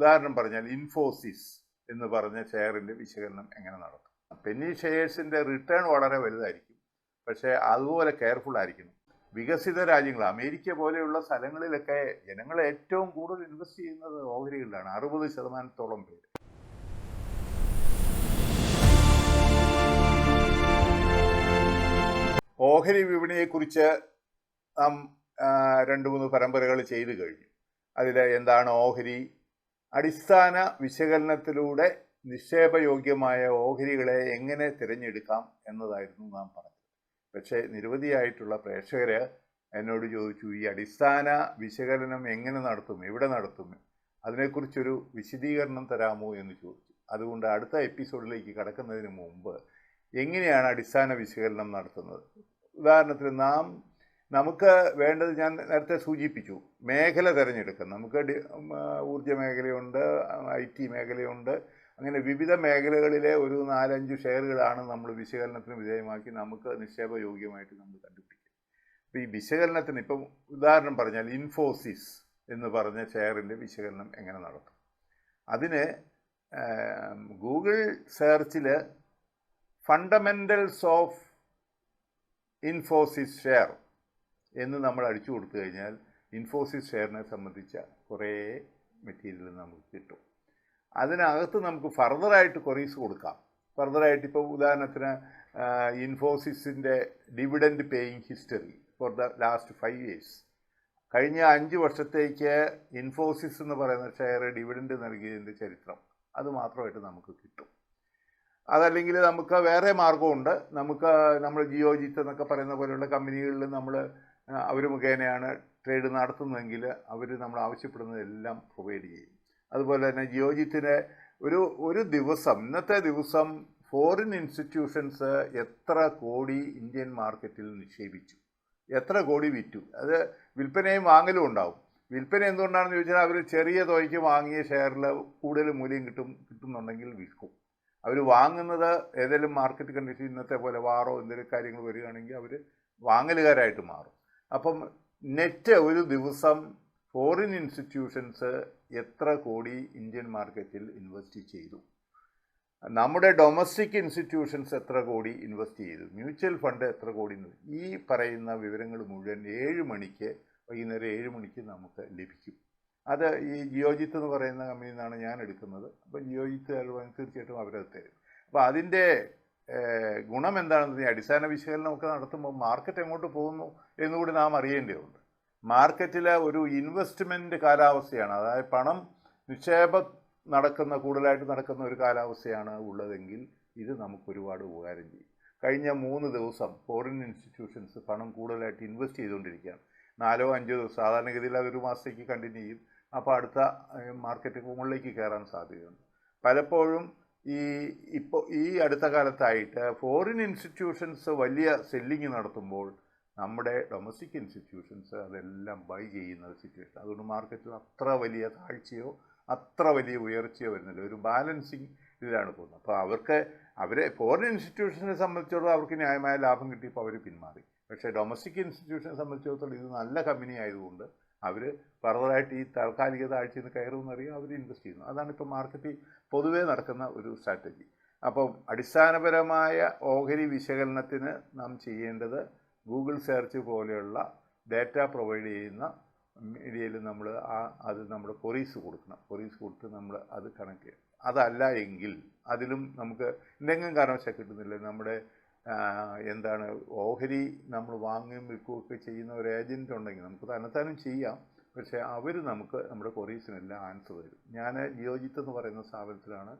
ഉദാഹരണം പറഞ്ഞാൽ ഇൻഫോസിസ് എന്ന് പറഞ്ഞ ഷെയറിൻ്റെ വിശകലനം എങ്ങനെ നടത്തും. പെന്നി ഷെയർസിൻ്റെ റിട്ടേൺ വളരെ വലുതായിരിക്കും, പക്ഷേ അതുപോലെ കെയർഫുൾ ആയിരിക്കണം. വികസിത രാജ്യങ്ങൾ, അമേരിക്ക പോലെയുള്ള സ്ഥലങ്ങളിലൊക്കെ ജനങ്ങൾ ഏറ്റവും കൂടുതൽ ഇൻവെസ്റ്റ് ചെയ്യുന്നത് ഓഹരികളിലാണ്. 60% പേര്. ഓഹരി വിപണിയെക്കുറിച്ച് നാം 2-3 പരമ്പരകൾ ചെയ്തു കഴിഞ്ഞു. അതിൽ എന്താണ് ഓഹരി, അടിസ്ഥാന വിശകലനത്തിലൂടെ നിക്ഷേപയോഗ്യമായ ഓഹരികളെ എങ്ങനെ തിരഞ്ഞെടുക്കാം എന്നതായിരുന്നു നാം പറഞ്ഞത്. പക്ഷേ നിരവധിയായിട്ടുള്ള പ്രേക്ഷകർ എന്നോട് ചോദിച്ചു, ഈ അടിസ്ഥാന വിശകലനം എങ്ങനെ നടത്തും, എവിടെ നടത്തും, അതിനെക്കുറിച്ചൊരു വിശദീകരണം തരാമോ എന്ന് ചോദിച്ചു. അതുകൊണ്ട് അടുത്ത എപ്പിസോഡിലേക്ക് കടക്കുന്നതിന് മുമ്പ് എങ്ങനെയാണ് അടിസ്ഥാന വിശകലനം നടത്തുന്നത്. ഉദാഹരണത്തിന് നമുക്ക് വേണ്ടത് ഞാൻ നേരത്തെ സൂചിപ്പിച്ചു, മേഖല തിരഞ്ഞെടുക്കാം. നമുക്ക് ഊർജ്ജ മേഖലയുണ്ട്, IT മേഖലയുണ്ട്, അങ്ങനെ വിവിധ മേഖലകളിലെ ഒരു 4-5 ഷെയറുകളാണ് നമ്മൾ വിശകലനത്തിന് വിധേയമാക്കി നമുക്ക് നിക്ഷേപയോഗ്യമായിട്ട് നമ്മൾ കണ്ടുപിടിക്കുക. അപ്പോൾ ഈ വിശകലനത്തിന് ഇപ്പം ഉദാഹരണം പറഞ്ഞാൽ ഇൻഫോസിസ് എന്ന് പറഞ്ഞ ഷെയറിൻ്റെ വിശകലനം എങ്ങനെ നടത്തും. അതിന് ഗൂഗിൾ സെർച്ചിൽ ഫണ്ടമെൻ്റൽസ് ഓഫ് ഇൻഫോസിസ് ഷെയർ എന്ന് നമ്മൾ അടിച്ചു കൊടുത്തു കഴിഞ്ഞാൽ ഇൻഫോസിസ് ഷെയറിനെ സംബന്ധിച്ച കുറേ മെറ്റീരിയൽ നമുക്ക് കിട്ടും. അതിനകത്ത് നമുക്ക് ഫർദറായിട്ട് ക്വറീസ് കൊടുക്കാം. ഫർദറായിട്ട് ഇപ്പോൾ ഉദാഹരണത്തിന് ഇൻഫോസിസിൻ്റെ dividend paying history for the last 5 years, കഴിഞ്ഞ 5 വർഷത്തേക്ക് ഇൻഫോസിസ് എന്ന് പറയുന്ന ഷെയർ ഡിവിഡൻഡ് നൽകിയതിൻ്റെ ചരിത്രം, അത് മാത്രമായിട്ട് നമുക്ക് കിട്ടും. അതല്ലെങ്കിൽ നമുക്ക് വേറെ മാർഗമുണ്ട്. നമ്മൾ ജിയോജിത്ത് എന്നൊക്കെ പറയുന്ന പോലെയുള്ള കമ്പനികളിൽ അവർ മുഖേനയാണ് ട്രേഡ് നടത്തുന്നതെങ്കിൽ അവർ നമ്മൾ ആവശ്യപ്പെടുന്നതെല്ലാം പ്രൊവൈഡ് ചെയ്യും. അതുപോലെ തന്നെ ജിയോജിത്തിന് ഒരു ദിവസം, ഇന്നത്തെ ദിവസം ഫോറിൻ ഇൻസ്റ്റിറ്റ്യൂഷൻസ് എത്ര കോടി ഇന്ത്യൻ മാർക്കറ്റിൽ നിക്ഷേപിച്ചു, എത്ര കോടി വിറ്റു, അത് വിൽപ്പനയും വാങ്ങലും ഉണ്ടാവും. വിൽപ്പന എന്തുകൊണ്ടാണെന്ന് ചോദിച്ചാൽ അവർ ചെറിയ തുകയ്ക്ക് വാങ്ങിയ ഷെയറിൽ കൂടുതൽ മൂല്യം കിട്ടുന്നുണ്ടെങ്കിൽ വിൽക്കും. അവർ വാങ്ങുന്നത് ഏതെങ്കിലും മാർക്കറ്റ് കണ്ടീഷൻ, ഇന്നത്തെ പോലെ വാറോ എന്തെങ്കിലും കാര്യങ്ങൾ വരികയാണെങ്കിൽ അവർ വാങ്ങലുകാരായിട്ട് മാറും. അപ്പം നെറ്റ് ഒരു ദിവസം ഫോറിൻ ഇൻസ്റ്റിറ്റ്യൂഷൻസ് എത്ര കോടി ഇന്ത്യൻ മാർക്കറ്റിൽ ഇൻവെസ്റ്റ് ചെയ്തു, നമ്മുടെ ഡൊമസ്റ്റിക് ഇൻസ്റ്റിറ്റ്യൂഷൻസ് എത്ര കോടി ഇൻവെസ്റ്റ് ചെയ്തു, മ്യൂച്വൽ ഫണ്ട് എത്ര കോടി, ഈ പറയുന്ന വിവരങ്ങൾ മുഴുവൻ വൈകുന്നേരം 7 മണിക്ക് നമുക്ക് ലഭിക്കും. അത് ഈ ജിയോജിത്ത് എന്ന് പറയുന്ന കമ്പനിയിൽ നിന്നാണ് ഞാൻ എടുക്കുന്നത്. അപ്പോൾ ജിയോജിത്ത് തീർച്ചയായിട്ടും അവരത് തരും. അപ്പോൾ അതിൻ്റെ ഗുണം എന്താണെന്ന് അടിസ്ഥാന വിശകലനമൊക്കെ നടത്തുമ്പോൾ മാർക്കറ്റ് എങ്ങോട്ട് പോകുന്നു എന്നുകൂടി നാം അറിയേണ്ടതുണ്ട്. മാർക്കറ്റിലെ ഒരു ഇൻവെസ്റ്റ്മെൻറ്റ് കാലാവസ്ഥയാണ്, അതായത് പണം നിക്ഷേപം കൂടുതലായിട്ട് നടക്കുന്ന ഒരു കാലാവസ്ഥയാണ് ഉള്ളതെങ്കിൽ ഇത് നമുക്ക് ഒരുപാട് ഉപകാരം ചെയ്യും. കഴിഞ്ഞ 3 ദിവസം ഫോറിൻ ഇൻസ്റ്റിറ്റ്യൂഷൻസ് പണം കൂടുതലായിട്ട് ഇൻവെസ്റ്റ് ചെയ്തുകൊണ്ടിരിക്കുകയാണ്. 4-5 ദിവസം, സാധാരണഗതിയിൽ അതൊരു മാസത്തേക്ക് കണ്ടിന്യൂ ചെയ്യും. അപ്പോൾ അടുത്ത മാർക്കറ്റ് മുകളിലേക്ക് കയറാൻ സാധ്യതയുണ്ട്. പലപ്പോഴും ഈ അടുത്ത കാലത്തായിട്ട് ഫോറിൻ ഇൻസ്റ്റിറ്റ്യൂഷൻസ് വലിയ സെല്ലിങ് നടത്തുമ്പോൾ നമ്മുടെ ഡൊമസ്റ്റിക് ഇൻസ്റ്റിറ്റ്യൂഷൻസ് അതെല്ലാം ബൈ ചെയ്യുന്ന സിറ്റുവേഷൻ. അതുകൊണ്ട് മാർക്കറ്റിൽ അത്ര വലിയ താഴ്ചയോ അത്ര വലിയ ഉയർച്ചയോ വരുന്നില്ല, ഒരു ബാലൻസിങ് ഇതിലാണ് പോകുന്നത്. അപ്പോൾ ഫോറിൻ ഇൻസ്റ്റിറ്റ്യൂഷനെ സംബന്ധിച്ചിടത്തോളം അവർക്ക് ന്യായമായ ലാഭം കിട്ടിയപ്പോൾ അവർ പിന്മാറി. പക്ഷേ ഡൊമസ്റ്റിക് ഇൻസ്റ്റിറ്റ്യൂഷനെ സംബന്ധിച്ചിടത്തോളം ഇത് നല്ല കമ്പനി ആയതുകൊണ്ട് അവർ ഫർദറായിട്ട് ഈ താൽക്കാലിക താഴ്ചയിൽ നിന്ന് കയറുമെന്നറിയാം, അവർ ഇൻവെസ്റ്റ് ചെയ്യുന്നു. അതാണ് ഇപ്പോൾ മാർക്കറ്റിൽ പൊതുവേ നടക്കുന്ന ഒരു സ്ട്രാറ്റജി. അപ്പം അടിസ്ഥാനപരമായ ഓഹരി വിശകലനത്തിന് നാം ചെയ്യേണ്ടത് ഗൂഗിൾ സെർച്ച് പോലെയുള്ള ഡാറ്റ പ്രൊവൈഡ് ചെയ്യുന്ന മീഡിയയിൽ നമ്മൾ കൊറീസ് കൊടുക്കണം. കൊറീസ് കൊടുത്ത് നമ്മൾ അത് കണക്ട് ചെയ്യണം. അതല്ല എങ്കിൽ അതിലും നമുക്ക് എന്തെങ്കിലും കാരണവശാൽ കിട്ടുന്നില്ല, നമ്മുടെ ഓഹരി നമ്മൾ വാങ്ങുകയും വിൽക്കുകയൊക്കെ ചെയ്യുന്ന ഒരു ഏജൻറ്റ് ഉണ്ടെങ്കിൽ നമുക്ക് തന്നെത്താനും ചെയ്യാം. പക്ഷേ അവർ നമ്മുടെ കൊറീസിനെല്ലാം ആൻസർ തരും. ഞാൻ ജിയോജിത്ത് എന്ന് പറയുന്ന സ്ഥാപനത്തിലാണ്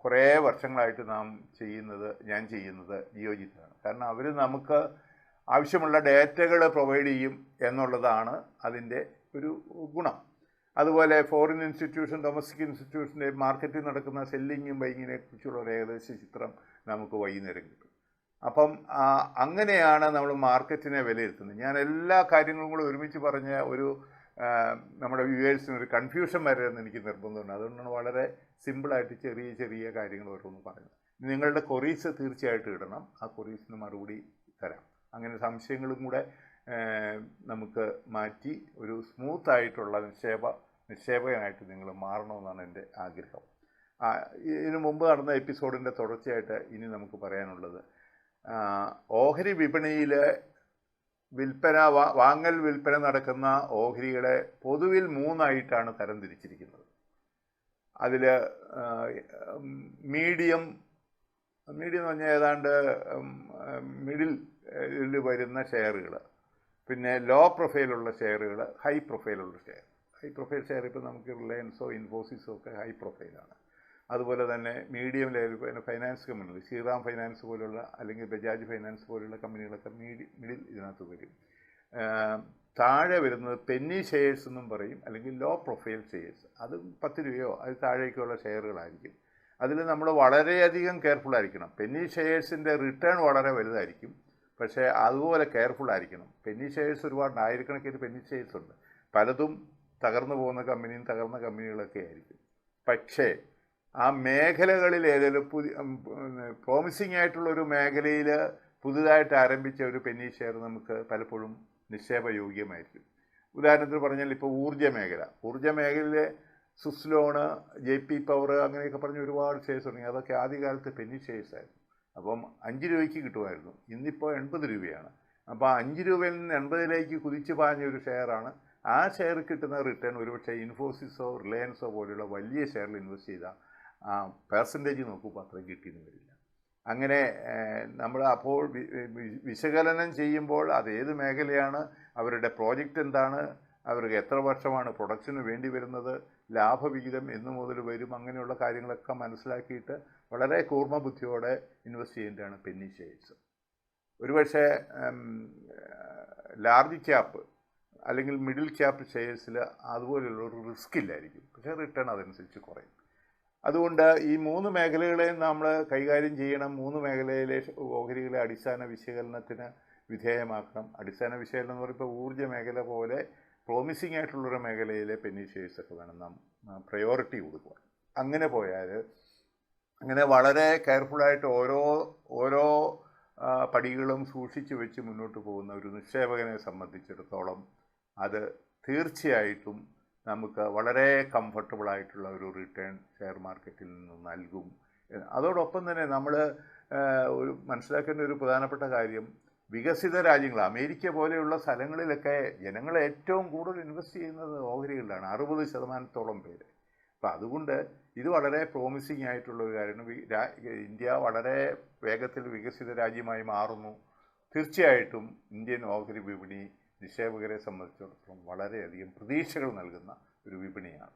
കുറേ വർഷങ്ങളായിട്ട് ഞാൻ ചെയ്യുന്നത് ജിയോജിത്താണ്. കാരണം അവർ നമുക്ക് ആവശ്യമുള്ള ഡേറ്റകൾ പ്രൊവൈഡ് ചെയ്യും എന്നുള്ളതാണ് അതിൻ്റെ ഒരു ഗുണം. അതുപോലെ ഫോറിൻ ഇൻസ്റ്റിറ്റ്യൂഷൻ, ഡൊമസ്റ്റിക് ഇൻസ്റ്റിറ്റ്യൂഷൻ്റെ മാർക്കറ്റിൽ നടക്കുന്ന സെല്ലിങ്ങും ബൈങ്ങിനെ കുറിച്ചുള്ള ഒരു ഏകദേശ ചിത്രം നമുക്ക് വൈകുന്നേരം കിട്ടും. അപ്പം അങ്ങനെയാണ് നമ്മൾ മാർക്കറ്റിനെ വിലയിരുത്തുന്നത്. ഞാൻ എല്ലാ കാര്യങ്ങളും കൂടെ ഒരുമിച്ച് പറഞ്ഞ നമ്മുടെ വ്യൂവേഴ്സിന് ഒരു കൺഫ്യൂഷൻ വരരുതെന്ന് എനിക്ക് നിർബന്ധമുണ്ട്. അതുകൊണ്ടാണ് വളരെ സിമ്പിളായിട്ട് ചെറിയ കാര്യങ്ങൾ ഓരോന്ന് പറയുന്നത്. നിങ്ങളുടെ കൊറീസ് തീർച്ചയായിട്ടും ഇടണം, ആ കൊറീസിന് മറുപടി തരാം. അങ്ങനെ സംശയങ്ങളും കൂടെ നമുക്ക് മാറ്റി ഒരു സ്മൂത്തായിട്ടുള്ള നിക്ഷേപകനായിട്ട് നിങ്ങൾ മാറണമെന്നാണ് എൻ്റെ ആഗ്രഹം. ഇതിനു മുമ്പ് നടന്ന എപ്പിസോഡിൻ്റെ തുടർച്ചയായിട്ട് ഇനി നമുക്ക് പറയാനുള്ളത്, ഓഹരി വിപണിയിൽ വാങ്ങൽ വിൽപ്പന നടക്കുന്ന ഓഹരികളെ പൊതുവിൽ 3 തരംതിരിച്ചിരിക്കുന്നത്. അതിൽ മീഡിയം എന്ന് പറഞ്ഞാൽ ഏതാണ്ട് മിഡിൽ വരുന്ന ഷെയറുകൾ, പിന്നെ ലോ പ്രൊഫൈലുള്ള ഷെയറുകൾ, ഹൈ പ്രൊഫൈലുള്ള ഷെയർ. ഹൈ പ്രൊഫൈൽ ഷെയർ ഇപ്പോൾ നമുക്ക് റിലയൻസോ ഇൻഫോസിസോ ഒക്കെ ഹൈ പ്രൊഫൈലാണ്. അതുപോലെ തന്നെ മീഡിയം ലെവൽ പിന്നെ ഫൈനാൻസ് കമ്പനികൾ, ശ്രീറാം ഫൈനാൻസ് പോലുള്ള അല്ലെങ്കിൽ ബജാജ് ഫൈനാൻസ് പോലുള്ള കമ്പനികളൊക്കെ മിഡിൽ ഇതിനകത്ത് വരും. താഴെ വരുന്നത് പെന്നി ഷെയർസ് എന്നും പറയും, അല്ലെങ്കിൽ ലോ പ്രൊഫൈൽ ഷെയർസ്. അതും 10 രൂപയോ അത് താഴേക്കുള്ള ഷെയറുകളായിരിക്കും. അതിൽ നമ്മൾ വളരെയധികം കെയർഫുൾ ആയിരിക്കണം. പെന്നി ഷെയർസിൻ്റെ റിട്ടേൺ വളരെ വലുതായിരിക്കും, പക്ഷേ അതുപോലെ കെയർഫുൾ ആയിരിക്കണം. പെന്നി ഷെയർസ് ഒരുപാട് ആയിരക്കണക്കിന് പെന്നി ഷെയർസ് ഉണ്ട്. പലതും തകർന്നു പോകുന്ന തകർന്ന കമ്പനികളൊക്കെ ആയിരിക്കും. പക്ഷേ ആ മേഖലകളിൽ ഏതെങ്കിലും പ്രോമിസിംഗ് ആയിട്ടുള്ളൊരു മേഖലയിൽ പുതുതായിട്ട് ആരംഭിച്ച ഒരു പെന്നി ഷെയർ നമുക്ക് പലപ്പോഴും നിക്ഷേപയോഗ്യമായിരിക്കും. ഉദാഹരണത്തിന് പറഞ്ഞാൽ ഇപ്പോൾ ഊർജ്ജ മേഖലയിലെ സുസ്ലോണ്, JP പവർ അങ്ങനെയൊക്കെ പറഞ്ഞ് ഒരുപാട് ഷെയർസ് തുടങ്ങി. അതൊക്കെ ആദ്യകാലത്ത് പെന്നി ഷെയർസ് ആയിരുന്നു. അപ്പം 5 രൂപയ്ക്ക് കിട്ടുമായിരുന്നു. ഇന്നിപ്പോൾ 80 രൂപയാണ്. അപ്പോൾ 5 രൂപയിൽ നിന്ന് 80ലേക്ക് കുതിച്ചു പാഞ്ഞ ഒരു ഷെയറാണ്. ആ ഷെയർ കിട്ടുന്ന റിട്ടേൺ ഒരുപക്ഷെ ഇൻഫോസിസോ റിലയൻസോ പോലുള്ള വലിയ ഷെയറിൽ ഇൻവെസ്റ്റ് ചെയ്താൽ ആ പെർസെൻറ്റേജ് നോക്കുമ്പോൾ അത്രയും കിട്ടിയെന്ന് വരില്ല. അങ്ങനെ നമ്മൾ അപ്പോൾ വിശകലനം ചെയ്യുമ്പോൾ അത് ഏത് മേഖലയാണ്, അവരുടെ പ്രോജക്റ്റ് എന്താണ്, അവർക്ക് എത്ര വർഷമാണ് പ്രൊഡക്ഷന് വേണ്ടി വരുന്നത്, ലാഭവിഹിതം എന്നു മുതൽ വരും, അങ്ങനെയുള്ള കാര്യങ്ങളൊക്കെ മനസ്സിലാക്കിയിട്ട് വളരെ കൂർമ്മബുദ്ധിയോടെ ഇൻവെസ്റ്റ് ചെയ്യേണ്ടതാണ് പെന്നി ഷെയർസ്. ഒരുപക്ഷെ ലാർജ് ക്യാപ്പ് അല്ലെങ്കിൽ മിഡിൽ ക്യാപ്പ് ഷെയർസിൽ അതുപോലെയുള്ള ഒരു റിസ്ക് ഇല്ലായിരിക്കും, പക്ഷേ റിട്ടേൺ അതനുസരിച്ച് കുറയും. അതുകൊണ്ട് ഈ 3 മേഖലകളെയും നമ്മൾ കൈകാര്യം ചെയ്യണം. 3 മേഖലയിലെ ഓഹരികളെ അടിസ്ഥാന വിശകലനത്തിന് വിധേയമാക്കണം. അടിസ്ഥാന വിശകലനം എന്ന് പറയുമ്പോൾ ഊർജ്ജ മേഖല പോലെ പ്രോമിസിംഗ് ആയിട്ടുള്ളൊരു മേഖലയിലെ പെന്നി ഷെയർസൊക്കെ വേണം നാം പ്രയോറിറ്റി കൊടുക്കുക. അങ്ങനെ പോയാൽ, അങ്ങനെ വളരെ കെയർഫുള്ളായിട്ട് ഓരോ പടികളും സൂക്ഷിച്ചു വെച്ച് മുന്നോട്ട് പോകുന്ന ഒരു നിക്ഷേപകനെ സംബന്ധിച്ചിടത്തോളം അത് തീർച്ചയായിട്ടും നമുക്ക് വളരെ കംഫർട്ടബിളായിട്ടുള്ള ഒരു റിട്ടേൺ ഷെയർ മാർക്കറ്റിൽ നിന്ന് നൽകും. അതോടൊപ്പം തന്നെ നമ്മൾ മനസ്സിലാക്കേണ്ട ഒരു പ്രധാനപ്പെട്ട കാര്യം, വികസിത രാജ്യങ്ങൾ, അമേരിക്ക പോലെയുള്ള സ്ഥലങ്ങളിലൊക്കെ ജനങ്ങൾ ഏറ്റവും കൂടുതൽ ഇൻവെസ്റ്റ് ചെയ്യുന്നത് ഓഹരികളിലാണ്, 60% പേര്. അപ്പം അതുകൊണ്ട് ഇത് വളരെ പ്രോമിസിംഗ് ആയിട്ടുള്ള ഒരു കാര്യമാണ്. ഇന്ത്യ വളരെ വേഗത്തിൽ വികസിത രാജ്യമായി മാറുന്നു. തീർച്ചയായിട്ടും ഇന്ത്യൻ ഓഹരി വിപണി നിക്ഷേപകരെ സംബന്ധിച്ചിടത്തോളം വളരെയധികം പ്രതീക്ഷകൾ നൽകുന്ന ഒരു വിപണിയാണ്.